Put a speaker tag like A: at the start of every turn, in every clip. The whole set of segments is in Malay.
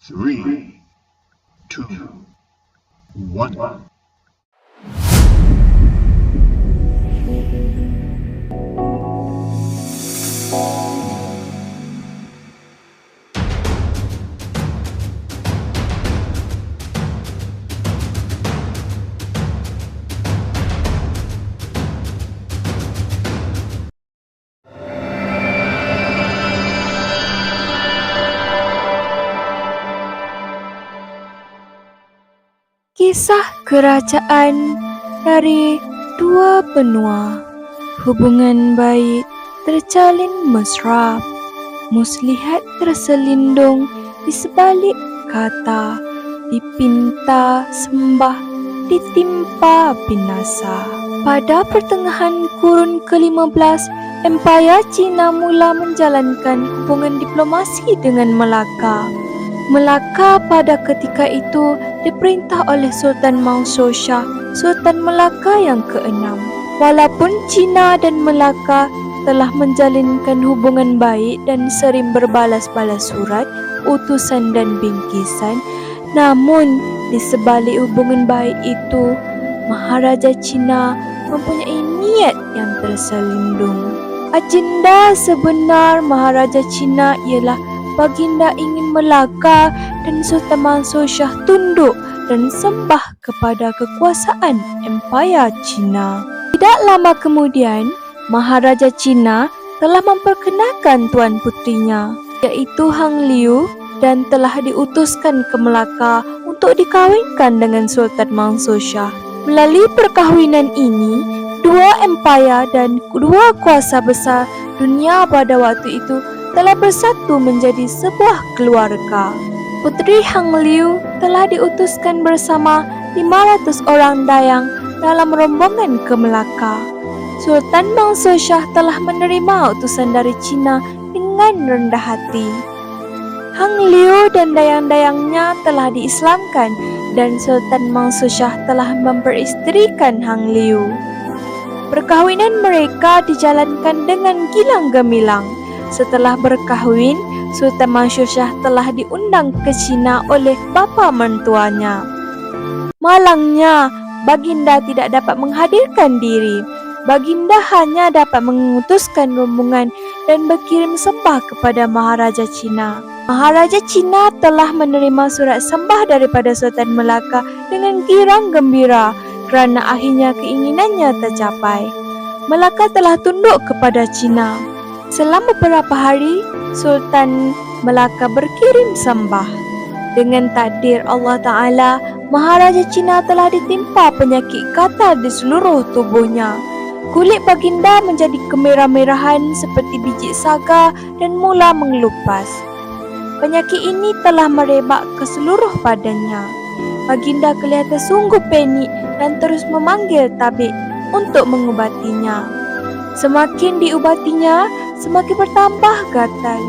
A: Three, two, one.
B: Kisah kerajaan dari dua benua. Hubungan baik terjalin mesra. Muslihat terselindung di sebalik kata. Dipinta sembah, ditimpa binasa. Pada pertengahan kurun ke-15, Empayar Cina mula menjalankan hubungan diplomasi dengan Melaka. Melaka pada ketika itu diperintah oleh Sultan Mansur Shah, Sultan Melaka yang ke-6. Walaupun Cina dan Melaka telah menjalinkan hubungan baik dan sering berbalas-balas surat, utusan dan bingkisan, namun di sebalik hubungan baik itu, Maharaja Cina mempunyai niat yang terselindung. Agenda sebenar Maharaja Cina ialah Baginda ingin Melaka dan Sultan Mansur Shah tunduk dan sembah kepada kekuasaan Empayar Cina. Tidak lama kemudian, Maharaja Cina telah memperkenalkan tuan putrinya, iaitu Hang Liu, dan telah diutuskan ke Melaka untuk dikawinkan dengan Sultan Mansur Shah. Melalui perkahwinan ini, dua empayar dan dua kuasa besar dunia pada waktu itu telah bersatu menjadi sebuah keluarga. Puteri Hang Liu telah diutuskan bersama 500 orang dayang dalam rombongan ke Melaka. Sultan Mansur Shah telah menerima utusan dari Cina dengan rendah hati. Hang Liu dan dayang-dayangnya telah diislamkan dan Sultan Mansur Shah telah memperisterikan Hang Liu. Perkahwinan mereka dijalankan dengan gilang gemilang. Setelah berkahwin, Sultan Mansur Shah telah diundang ke Cina oleh bapa mertuanya. Malangnya, Baginda tidak dapat menghadirkan diri. Baginda hanya dapat mengutuskan rombongan dan berkirim sembah kepada Maharaja Cina. Maharaja Cina telah menerima surat sembah daripada Sultan Melaka dengan girang gembira kerana akhirnya keinginannya tercapai. Melaka telah tunduk kepada Cina. Selama beberapa hari, Sultan Melaka berkirim sembah. Dengan takdir Allah Ta'ala, Maharaja Cina telah ditimpa penyakit katal di seluruh tubuhnya. Kulit Baginda menjadi kemerah-merahan seperti biji saga dan mula mengelupas. Penyakit ini telah merebak ke seluruh badannya. Baginda kelihatan sungguh panik dan terus memanggil tabib untuk mengubatinya. Semakin diubatinya, semakin bertambah gatal.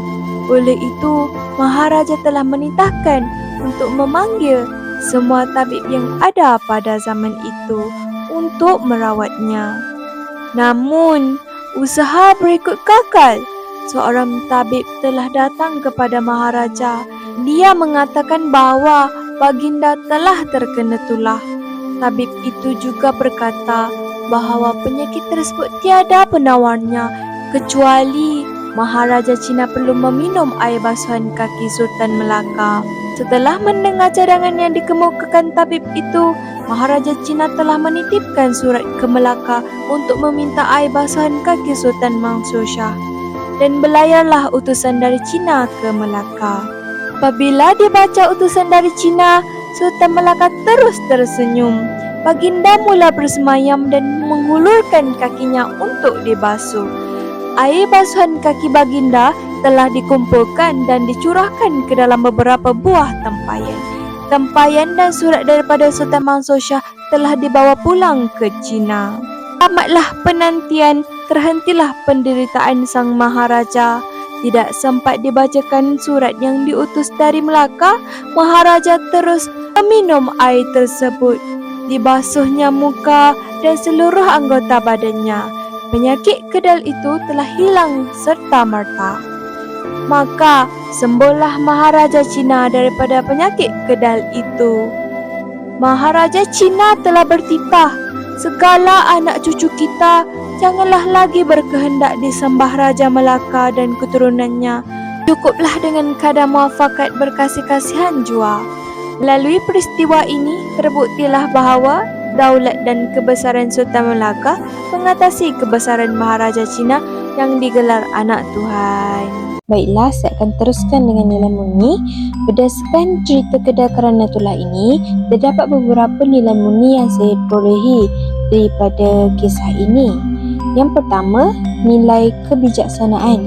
B: Oleh itu, Maharaja telah menitahkan untuk memanggil semua tabib yang ada pada zaman itu untuk merawatnya. Namun, usaha berikut gagal. Seorang tabib telah datang kepada Maharaja. Dia mengatakan bahawa Baginda telah terkena tulah. Tabib itu juga berkata bahawa penyakit tersebut tiada penawarnya kecuali Maharaja Cina perlu meminum air basuhan kaki Sultan Melaka. Setelah mendengar cadangan yang dikemukakan tabib itu, Maharaja Cina telah menitipkan surat ke Melaka untuk meminta air basuhan kaki Sultan Mansur Shah. Dan belayarlah utusan dari Cina ke Melaka. Apabila dibaca utusan dari Cina, Sultan Melaka terus tersenyum. Baginda mula bersemayam dan menghulurkan kakinya untuk dibasuh. Air basuhan kaki Baginda telah dikumpulkan dan dicurahkan ke dalam beberapa buah tempayan. Tempayan dan surat daripada Sultan Mansur Shah telah dibawa pulang ke Cina. Tamatlah penantian, terhentilah penderitaan sang Maharaja. Tidak sempat dibacakan surat yang diutus dari Melaka, Maharaja terus meminum air tersebut. Dibasuhnya muka dan seluruh anggota badannya. Penyakit kedal itu telah hilang serta-merta. Maka sembuhlah Maharaja Cina daripada penyakit kedal itu. Maharaja Cina telah bertitah, segala anak cucu kita janganlah lagi berkehendak disembah Raja Melaka dan keturunannya. Cukuplah dengan kadar muafakat berkasih-kasihan jua. Melalui peristiwa ini, terbuktilah bahawa daulat dan kebesaran Sultan Melaka mengatasi kebesaran Maharaja Cina yang digelar anak Tuhan. Baiklah, saya akan teruskan dengan nilai murni. Berdasarkan cerita kedai Karanatullah ini, terdapat beberapa nilai murni yang saya perolehi daripada kisah ini. Yang pertama, nilai kebijaksanaan.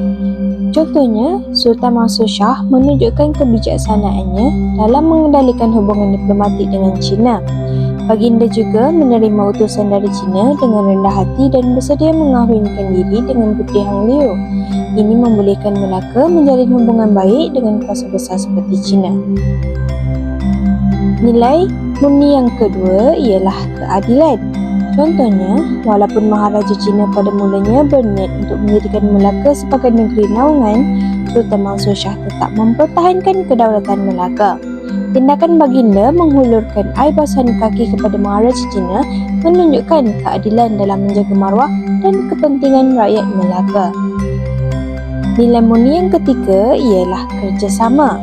B: Contohnya, Sultan Mansur Shah menunjukkan kebijaksanaannya dalam mengendalikan hubungan diplomatik dengan China. Baginda juga menerima utusan dari China dengan rendah hati dan bersedia mengahwinkan diri dengan Puteri Hang Liu. Ini membolehkan Melaka menjalin hubungan baik dengan kuasa besar seperti China. Nilai murni yang kedua ialah keadilan. Contohnya, walaupun Maharaja Cina pada mulanya berniat untuk menjadikan Melaka sebagai negeri naungan, Sultan Mansur Shah tetap mempertahankan kedaulatan Melaka. Tindakan baginda menghulurkan air basahan kaki kepada Maharaja Cina menunjukkan keadilan dalam menjaga maruah dan kepentingan rakyat Melaka. Nilai murni yang ketiga ialah kerjasama.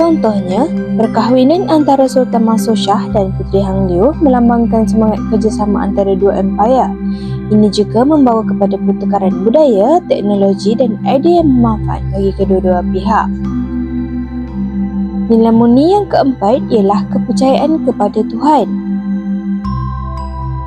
B: Contohnya, perkahwinan antara Sultan Mansur Shah dan Puteri Hang Liu melambangkan semangat kerjasama antara dua empayar. Ini juga membawa kepada pertukaran budaya, teknologi dan idea yang bermanfaat bagi kedua-dua pihak. Nilai murni yang keempat ialah kepercayaan kepada Tuhan.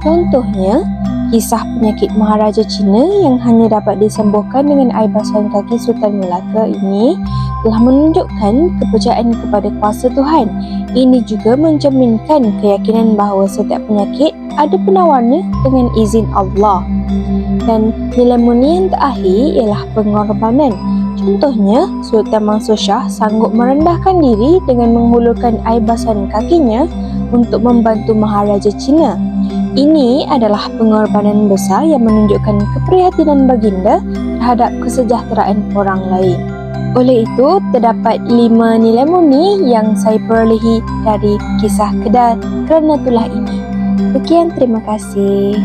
B: Contohnya, kisah penyakit Maharaja Cina yang hanya dapat disembuhkan dengan air basahan kaki Sultan Melaka ini telah menunjukkan kepercayaan kepada kuasa Tuhan. Ini juga mencerminkan keyakinan bahawa setiap penyakit ada penawarnya dengan izin Allah. Dan nilai murni yang terakhir ialah pengorbanan. Contohnya, Sultan Mansur Shah sanggup merendahkan diri dengan menghulurkan air basahan kakinya untuk membantu Maharaja Cina. Ini adalah pengorbanan besar yang menunjukkan keprihatinan baginda terhadap kesejahteraan orang lain. Oleh itu, terdapat 5 nilai murni yang saya perolehi dari kisah kedai Karanatullah ini. Sekian, terima kasih.